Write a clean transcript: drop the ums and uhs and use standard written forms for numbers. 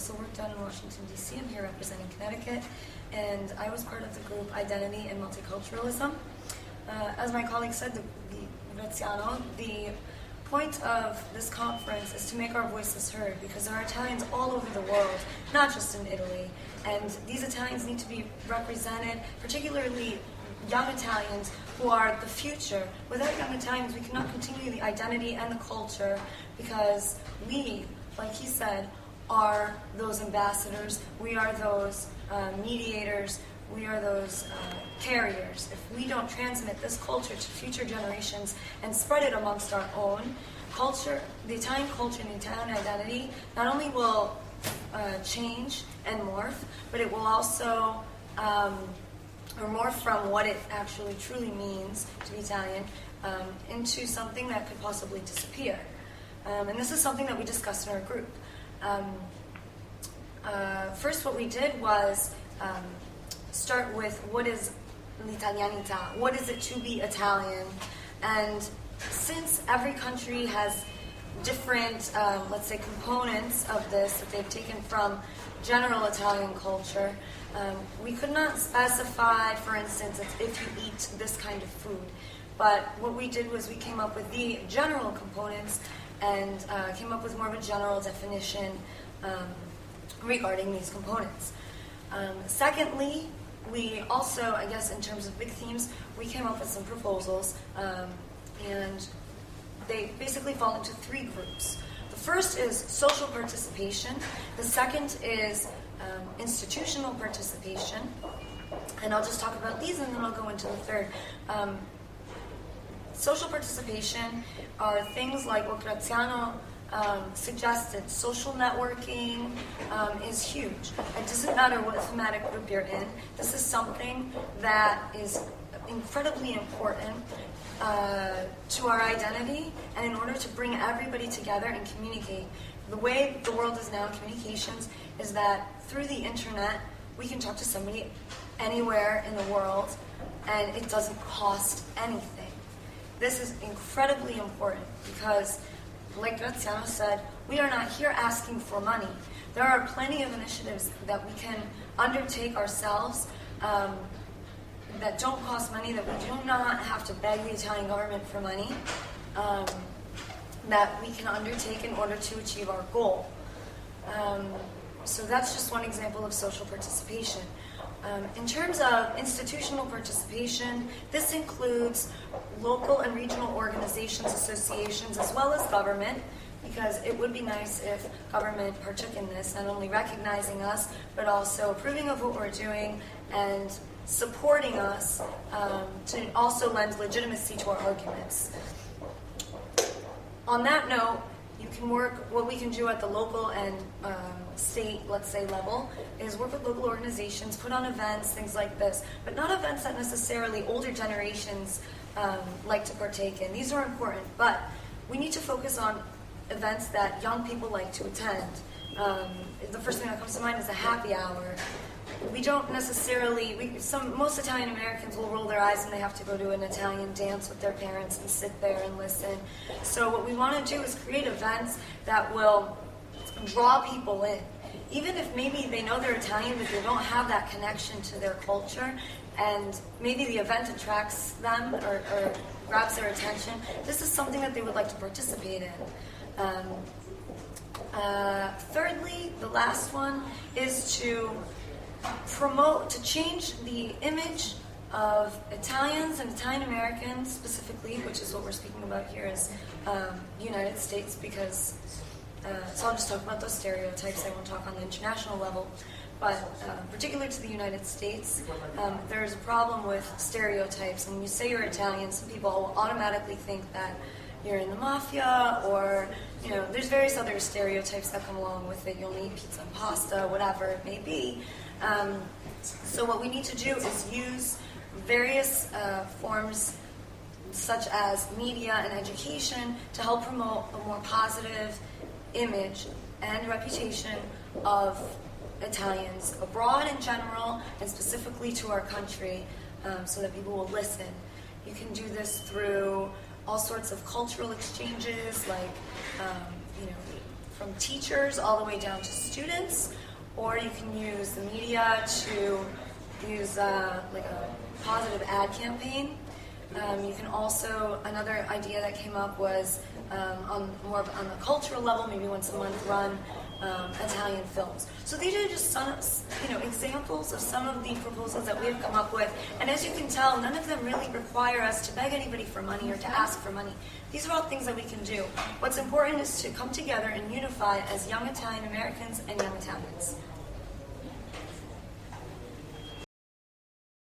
also work down in Washington, D.C. I'm here representing Connecticut, and I was part of the group Identity and Multiculturalism. As my colleague said, the point of this conference is to make our voices heard, because there are Italians all over the world, not just in Italy, and these Italians need to be represented, particularly young Italians who are the future. Without young Italians, we cannot continue the identity and the culture, because we, like he said, are those ambassadors, we are those mediators, we are those carriers. If we don't transmit this culture to future generations and spread it amongst our own culture, the Italian culture and the Italian identity not only will change and morph, but it will also morph from what it actually truly means to be Italian into something that could possibly disappear. And this is something that we discussed in our group. First, what we did was start with what is l'italianità, what is it to be Italian, and since every country has different, let's say, components of this that they've taken from general Italian culture, we could not specify, for instance, if you eat this kind of food. But what we did was we came up with the general components and came up with more of a general definition regarding these components. Secondly, we also, I guess in terms of big themes, we came up with some proposals, and they basically fall into three groups. The first is social participation, the second is institutional participation, and I'll just talk about these and then I'll go into the third. Social participation are things like what Graziano suggested. Social networking is huge. It doesn't matter what thematic group you're in. This is something that is incredibly important to our identity, and in order to bring everybody together and communicate. The way the world is now in communications is that through the internet, we can talk to somebody anywhere in the world, and it doesn't cost anything. This is incredibly important because, like Graziano said, we are not here asking for money. There are plenty of initiatives that we can undertake ourselves that don't cost money, that we do not have to beg the Italian government for money, that we can undertake in order to achieve our goal. So that's just one example of social participation. In terms of institutional participation, this includes local and regional organizations, associations, as well as government, because it would be nice if government partook in this, not only recognizing us, but also approving of what we're doing and supporting us to also lend legitimacy to our arguments. On that note, you can work, what we can do at the local and state, let's say, level, is work with local organizations, put on events, things like this, but not events that necessarily older generations like to partake in. These are important, but we need to focus on events that young people like to attend. The first thing that comes to mind is a happy hour. We don't necessarily, most Italian Americans will roll their eyes when they have to go to an Italian dance with their parents and sit there and listen. So what we want to do is create events that will draw people in. Even if maybe they know they're Italian, but they don't have that connection to their culture, and maybe the event attracts them or grabs their attention, this is something that they would like to participate in. Thirdly, the last one is to promote, to change the image of Italians and Italian Americans specifically, which is what we're speaking about here as United States, because, so I'll just talk about those stereotypes, I won't talk on the international level, but particular to the United States, there's a problem with stereotypes, and when you say you're Italian, some people will automatically think that you're in the mafia, or, you know, there's various other stereotypes that come along with it. You'll need pizza and pasta, whatever it may be. So what we need to do is use various forms such as media and education to help promote a more positive image and reputation of Italians abroad in general and specifically to our country, so that people will listen. You can do this through all sorts of cultural exchanges, like from from teachers all the way down to students, or you can use the media to use like a positive ad campaign. You can also, another idea that came up was on the cultural level, maybe once a month run Italian films. So these are just some, examples of some of the proposals that we've come up with. And as you can tell, none of them really require us to beg anybody for money or to ask for money. These are all things that we can do. What's important is to come together and unify as young Italian Americans and young Italians.